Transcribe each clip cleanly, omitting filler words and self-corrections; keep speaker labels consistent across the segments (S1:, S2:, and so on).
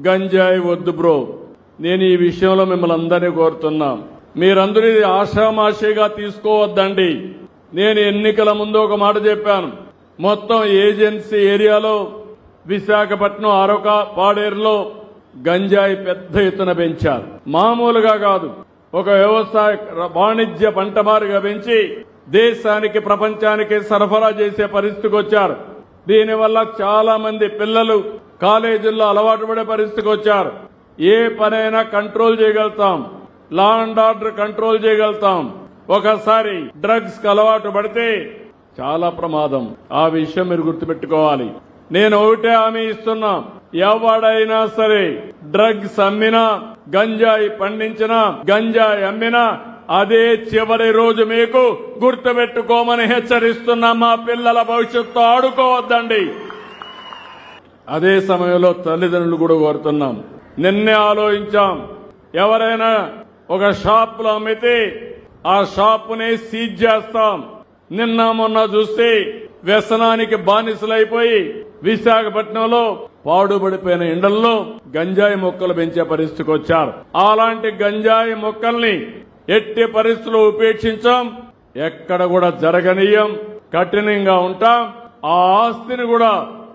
S1: గంజాయి వద్దు బ్రో. నేను ఈ విషయంలో మిమ్మల్ని అందరినీ కోరుతున్నా, మీరందరూ ఇది ఆషామాషిగా తీసుకోవద్దండి. నేను ఎన్నికల ముందు ఒక మాట చెప్పాను. మొత్తం ఏజెన్సీ ఏరియాలో విశాఖపట్నం, అరొక, పాడేరులో గంజాయి పెద్ద ఎత్తున పెంచారు. మామూలుగా కాదు, ఒక వ్యవసాయ వాణిజ్య పంటమారుగా పెంచి దేశానికి, ప్రపంచానికి సరఫరా చేసే పరిస్థితికి వచ్చారు. దీనివల్ల చాలా మంది పిల్లలు కాలేజీల్లో అలవాటు పడే పరిస్థితికి వచ్చారు. ఏ పనైనా కంట్రోల్ చేయగలుగుతాం, లా అండ్ ఆర్డర్ కంట్రోల్ చేయగలుగుతాం. ఒకసారి డ్రగ్స్ కి అలవాటు పడితే చాలా ప్రమాదం. ఆ విషయం మీరు గుర్తుపెట్టుకోవాలి. నేను ఒకటే హామీ ఇస్తున్నా, ఎవడైనా సరే డ్రగ్స్ అమ్మినా, గంజాయి పండించినా, గంజాయి అమ్మినా అదే చివరి రోజు మీకు గుర్తుపెట్టుకోమని హెచ్చరిస్తున్నా. మా పిల్లల భవిష్యత్తు ఆడుకోవద్దండి. అదే సమయంలో తల్లిదండ్రులు కూడా కోరుతున్నాం. నిన్నే ఆలోచించాం, ఎవరైనా ఒక షాపులో అమ్మితే ఆ షాపుని సీజ్ చేస్తాం. నిన్న మొన్న చూస్తే వ్యసనానికి బానిసలైపోయి విశాఖపట్నంలో పాడుబడిపోయిన ఇండల్లో గంజాయి మొక్కలు పెంచే పరిస్థితికి వచ్చారు. అలాంటి గంజాయి మొక్కల్ని ఎట్టి పరిస్థితుల్లో ఉపేక్షించాం, ఎక్కడ కూడా జరగనీయం, కఠినంగా ఉంటాం. ఆ ఆస్తిని కూడా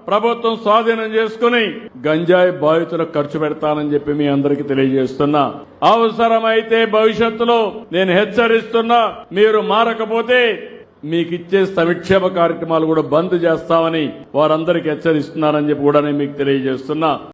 S1: ప్రభుత్వం స్వాధీనం చేసుకుని గంజాయి బాధితులకు ఖర్చు పెడతానని చెప్పి మీ అందరికీ తెలియజేస్తున్నా. అవసరమైతే భవిష్యత్తులో నేను హెచ్చరిస్తున్నా, మీరు మారకపోతే మీకు ఇచ్చే సంక్షేమ కార్యక్రమాలు కూడా బంద్ చేస్తామని వారందరికీ హెచ్చరిస్తున్నారని చెప్పి కూడా నేను మీకు తెలియజేస్తున్నా.